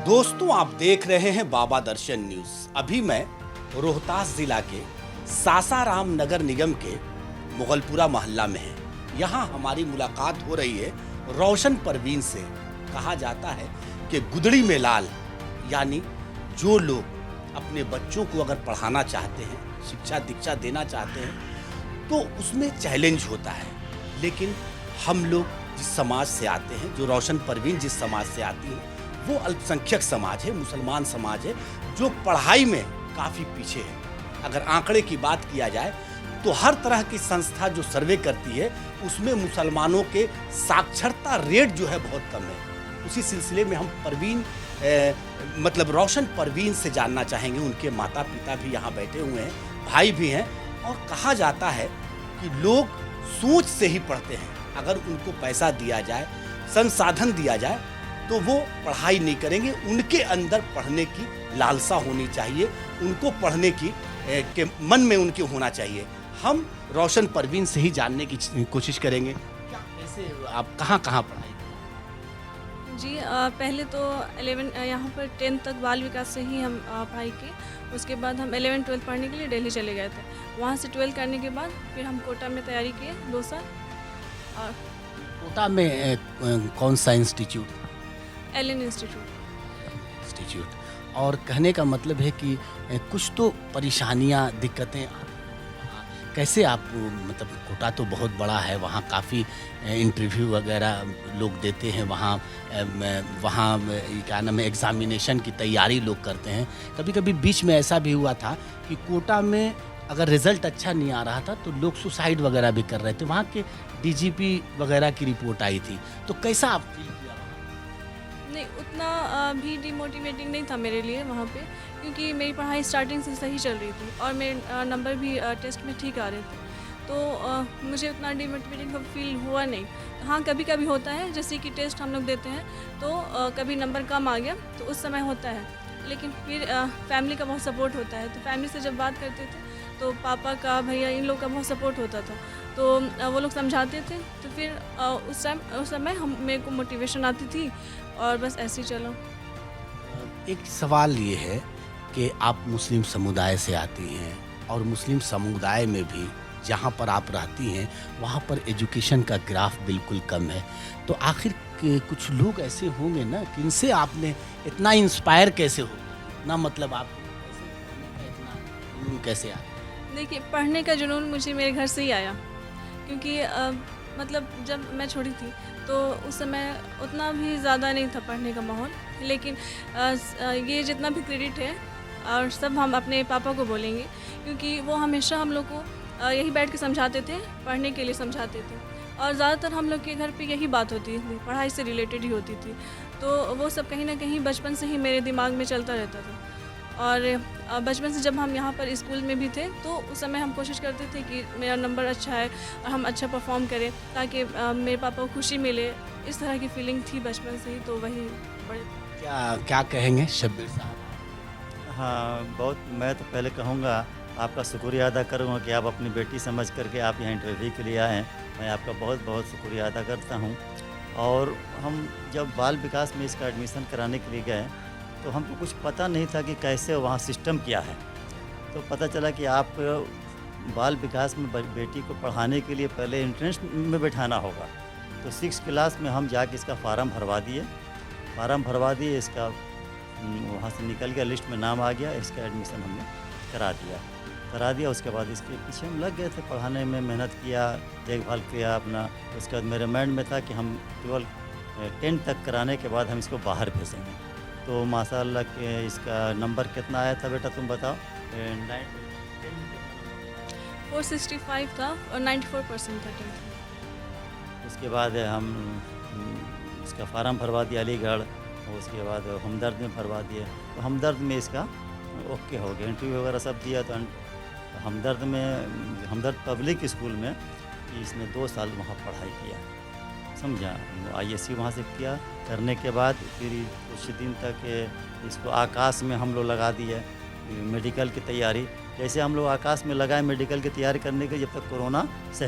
दोस्तों, आप देख रहे हैं बाबा दर्शन न्यूज। अभी मैं रोहतास जिला के सासाराम नगर निगम के मुगलपुरा मोहल्ला में है। यहाँ हमारी मुलाकात हो रही है रोशन परवीन से। कहा जाता है कि गुदड़ी में लाल, यानी जो लोग अपने बच्चों को अगर पढ़ाना चाहते हैं, शिक्षा दीक्षा देना चाहते हैं, तो उसमें चैलेंज होता है। लेकिन हम लोग जिस समाज से आते हैं, जो रोशन परवीन जिस समाज से आती है, वो अल्पसंख्यक समाज है, मुसलमान समाज है, जो पढ़ाई में काफ़ी पीछे है। अगर आंकड़े की बात किया जाए तो हर तरह की संस्था जो सर्वे करती है, उसमें मुसलमानों के साक्षरता रेट जो है बहुत कम है। उसी सिलसिले में हम रोशन परवीन से जानना चाहेंगे। उनके माता पिता भी यहाँ बैठे हुए हैं, भाई भी हैं, और कहा जाता है कि लोग सोच से ही पढ़ते हैं। अगर उनको पैसा दिया जाए, संसाधन दिया जाए, तो वो पढ़ाई नहीं करेंगे। उनके अंदर पढ़ने की लालसा होनी चाहिए, उनको पढ़ने की के मन में उनके होना चाहिए। हम रोशन परवीन से ही जानने की कोशिश करेंगे। क्या ऐसे आप कहाँ पढ़ाई करें? जी, पहले तो 11 यहाँ पर 10th तक बाल विकास से ही हम पढ़ाई की। उसके बाद हम 11th-12th पढ़ने के लिए दिल्ली चले गए थे। वहाँ से 12th करने के बाद फिर हम कोटा में तैयारी किए 2 साल। और कोटा में कौन सा इंस्टीट्यूट? Elon institute. और कहने का मतलब है कि कुछ तो परेशानियां, दिक्कतें कैसे आप, मतलब कोटा तो बहुत बड़ा है, वहाँ काफ़ी इंटरव्यू वगैरह लोग देते हैं, वहाँ क्या नाम है, एग्ज़ामिनेशन की तैयारी लोग करते हैं। कभी कभी बीच में ऐसा भी हुआ था कि कोटा में अगर रिज़ल्ट अच्छा नहीं आ रहा था तो लोग सुसाइड वगैरह भी कर रहे थे। वहाँ के डीजीपी वगैरह की रिपोर्ट आई थी, तो कैसा आप फील किया? नहीं, उतना भी डिमोटिवेटिंग नहीं था मेरे लिए वहाँ पे, क्योंकि मेरी पढ़ाई स्टार्टिंग से सही चल रही थी और मेरे नंबर भी टेस्ट में ठीक आ रहे थे। तो मुझे उतना डिमोटिवेटिंग फील हुआ नहीं। हाँ, कभी कभी होता है, जैसे कि टेस्ट हम लोग देते हैं तो कभी नंबर कम आ गया तो उस समय होता है। लेकिन फिर फैमिली का बहुत सपोर्ट होता है। तो फैमिली से जब बात करते थे तो पापा का, भैया, इन लोग का बहुत सपोर्ट होता था। तो वो लोग समझाते थे, तो फिर उस समय मेरे को मोटिवेशन आती थी और बस ऐसे ही चला। एक सवाल ये है कि आप मुस्लिम समुदाय से आती हैं, और मुस्लिम समुदाय में भी जहाँ पर आप रहती हैं वहाँ पर एजुकेशन का ग्राफ बिल्कुल कम है। तो आखिर कुछ लोग ऐसे होंगे ना कि इनसे आपने इतना इंस्पायर कैसे हो ना, मतलब आप कैसे आया? देखिए, पढ़ने का जुनून मुझे मेरे घर से ही आया, क्योंकि मतलब जब मैं छोटी थी तो उस समय उतना भी ज़्यादा नहीं था पढ़ने का माहौल। लेकिन ये जितना भी क्रेडिट है और सब हम अपने पापा को बोलेंगे, क्योंकि वो हमेशा हम लोग को यही बैठ के समझाते थे, पढ़ने के लिए समझाते थे। और ज़्यादातर हम लोग के घर पे यही बात होती थी, पढ़ाई से रिलेटेड ही होती थी। तो वो सब कहीं ना कहीं बचपन से ही मेरे दिमाग में चलता रहता था। और बचपन से जब हम यहाँ पर स्कूल में भी थे तो उस समय हम कोशिश करते थे कि मेरा नंबर अच्छा है और हम अच्छा परफॉर्म करें, ताकि मेरे पापा को खुशी मिले। इस तरह की फीलिंग थी बचपन से ही। तो वही बड़े क्या कहेंगे शब्बीर साहब? हाँ, मैं तो पहले कहूँगा, आपका शुक्रिया अदा करूँगा कि आप अपनी बेटी समझ करके आप यहाँ इंटरव्यू के लिए आए हैं। मैं आपका बहुत बहुत शुक्रिया अदा करता हूँ। और हम जब बाल विकास में इसका एडमिशन कराने के लिए गए तो हमको कुछ पता नहीं था कि कैसे वहाँ सिस्टम क्या है। तो पता चला कि आप बाल विकास में बेटी को पढ़ाने के लिए पहले एंट्रेंस में बैठाना होगा। तो 6 क्लास में हम जाके इसका फार्म भरवा दिए। इसका वहाँ से निकल गया, लिस्ट में नाम आ गया, इसका एडमिशन हमने करा दिया। उसके बाद इसके पीछे हम लग गए थे, पढ़ाने में मेहनत किया, देखभाल किया अपना। उसके बाद मेरे माइंड में था कि हम 10th तक कराने के बाद हम इसको बाहर भेजेंगे। तो माशाअल्लाह के इसका नंबर कितना आया था बेटा, तुम बताओ? 465 था और 94% था 10th। उसके बाद हम इसका फार्म भरवा दिया अलीगढ़, और उसके बाद हमदर्द में भरवा दिए। तो हमदर्द में इसका ओके हो गया, इंटरव्यू वगैरह सब दिया। तो हमदर्द पब्लिक स्कूल में इसने 2 साल वहाँ पढ़ाई किया, समझा। ISC वहाँ से किया, करने के बाद फिर कुछ दिन तक इसको आकाश में हम लोग लगा दिए मेडिकल की तैयारी। जैसे हम लोग आकाश में लगाए मेडिकल की तैयारी करने के, जब तक कोरोना से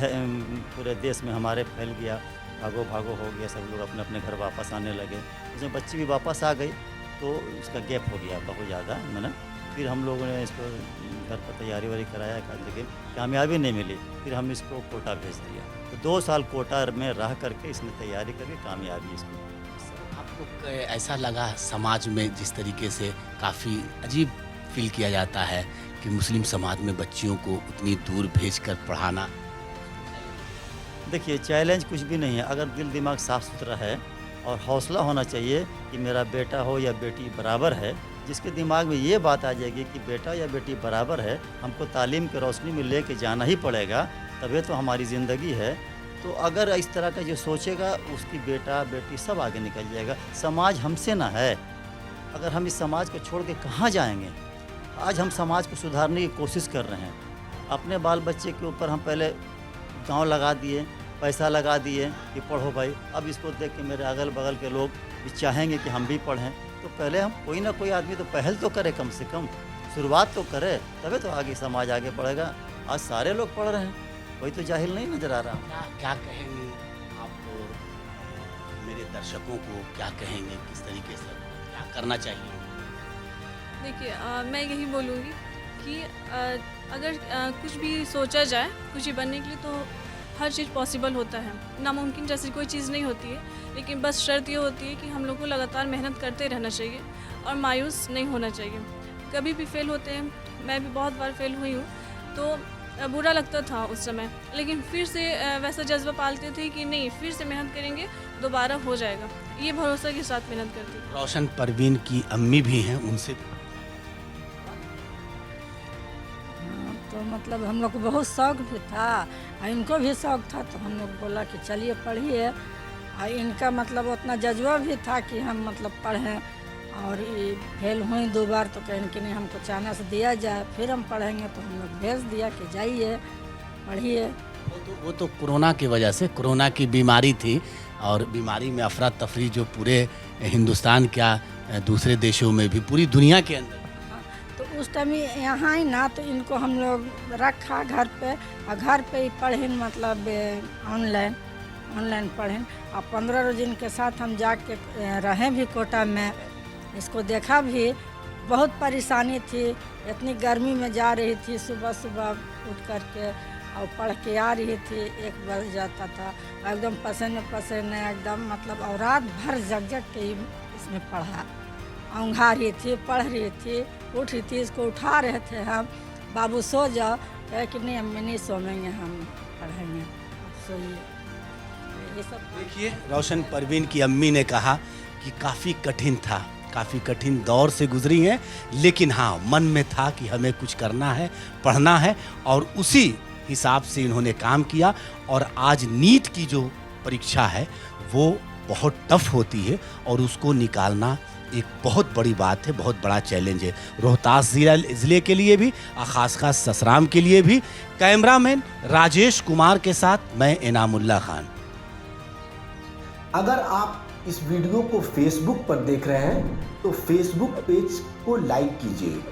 पूरे देश में हमारे फैल गया, भागो हो गया, सब लोग अपने अपने घर वापस आने लगे। उसमें बच्चे भी वापस आ गई। तो उसका गैप हो गया बहुत ज़्यादा मैंने। फिर हम लोगों ने इसको घर पर तैयारी वारी कराया लेकिन कामयाबी नहीं मिली। फिर हम इसको कोटा भेज दिया। तो 2 साल कोटा में रह करके इसने तैयारी करके कामयाबी इसको। आपको ऐसा लगा समाज में जिस तरीके से काफ़ी अजीब फील किया जाता है कि मुस्लिम समाज में बच्चियों को उतनी दूर भेजकर पढ़ाना? देखिए चैलेंज कुछ भी नहीं है अगर दिल दिमाग साफ़ सुथरा है और हौसला होना चाहिए कि मेरा बेटा हो या बेटी बराबर है। जिसके दिमाग में ये बात आ जाएगी कि बेटा या बेटी बराबर है, हमको तालीम की रोशनी में लेके जाना ही पड़ेगा, तभी तो हमारी ज़िंदगी है। तो अगर इस तरह का जो सोचेगा उसकी बेटा बेटी सब आगे निकल जाएगा। समाज हमसे ना है। अगर हम इस समाज को छोड़ के कहाँ जाएंगे? आज हम समाज को सुधारने की कोशिश कर रहे हैं। अपने बाल बच्चे के ऊपर हम पहले गाँव लगा दिए, पैसा लगा दिए कि पढ़ो भाई। अब इसको देख के मेरे अगल बगल के लोग भी चाहेंगे कि हम भी पढ़ें। तो पहले हम कोई ना कोई आदमी तो पहल तो करे, कम से कम शुरुआत तो करे, तभी तो आगे समाज आगे बढ़ेगा। आज सारे लोग पढ़ रहे हैं, कोई तो जाहिल नहीं नज़र आ रहा। क्या कहेंगे आप मेरे दर्शकों को, क्या कहेंगे, किस तरीके से क्या करना चाहिए? देखिए मैं यही बोलूँगी कि अगर कुछ भी सोचा जाए कुछ ही बनने के लिए तो हर चीज़ पॉसिबल होता है। नामुमकिन जैसी कोई चीज़ नहीं होती है, लेकिन बस शर्त ये होती है कि हम लोग को लगातार मेहनत करते रहना चाहिए और मायूस नहीं होना चाहिए। कभी भी फेल होते हैं, मैं भी बहुत बार फेल हुई हूँ, तो बुरा लगता था उस समय, लेकिन फिर से वैसा जज्बा पालते थे कि नहीं, फिर से मेहनत करेंगे, दोबारा हो जाएगा। ये भरोसा के साथ मेहनत करती थी। रोशन परवीन की अम्मी भी हैं, उनसे तो मतलब हम लोग को बहुत शौक भी था और इनको भी शौक था, तो हम लोग बोला कि चलिए पढ़िए। और इनका मतलब उतना जज्बा भी था कि हम मतलब पढ़ें, और ये फेल हुई 2 बार तो कहीं कि नहीं हमको चांस दिया जाए, फिर हम पढ़ेंगे। तो हम लोग भेज दिया कि जाइए पढ़िए। वो तो कोरोना की वजह से, कोरोना की बीमारी थी और बीमारी में अफरा तफरी जो पूरे हिंदुस्तान क्या दूसरे देशों में भी पूरी दुनिया के अंदर। तो उस टाइम यहाँ ही ना, तो इनको हम लोग रखा घर पे और घर पे ही पढ़ें, मतलब ऑनलाइन पढ़ें। और 15 रोज इनके साथ हम जाके रहें भी कोटा में। इसको देखा भी, बहुत परेशानी थी, इतनी गर्मी में जा रही थी, सुबह सुबह उठ करके और पढ़ के आ रही थी, 1 बज जाता था, एकदम पसीने पसीने एकदम मतलब, और रात भर जग जग के इसमें पढ़ा। औंघा रही थी, पढ़ रही थी, उठ रही थी, इसको उठा रहे थे हम, बाबू सो जाओ, कहे कि नहीं हम नहीं सोएंगे, हम पढ़ेंगे, आप सोइए। ये सब देखिए रोशन परवीन की अम्मी ने कहा कि काफ़ी कठिन था, काफ़ी कठिन दौर से गुजरी हैं, लेकिन हाँ मन में था कि हमें कुछ करना है, पढ़ना है, और उसी हिसाब से इन्होंने काम किया। और आज नीट की जो परीक्षा है वो बहुत टफ होती है और उसको निकालना एक बहुत बड़ी बात है, बहुत बड़ा चैलेंज है रोहतास ज़िले के लिए भी और ख़ास ससराम के लिए भी। कैमरामैन राजेश कुमार के साथ मैं इनामुल्लाह खान। अगर आप इस वीडियो को फेसबुक पर देख रहे हैं तो फेसबुक पेज को लाइक कीजिए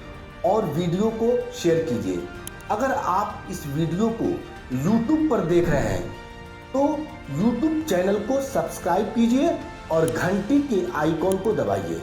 और वीडियो को शेयर कीजिए। अगर आप इस वीडियो को यूट्यूब पर देख रहे हैं तो यूट्यूब चैनल को सब्सक्राइब कीजिए और घंटी के आइकॉन को दबाइए।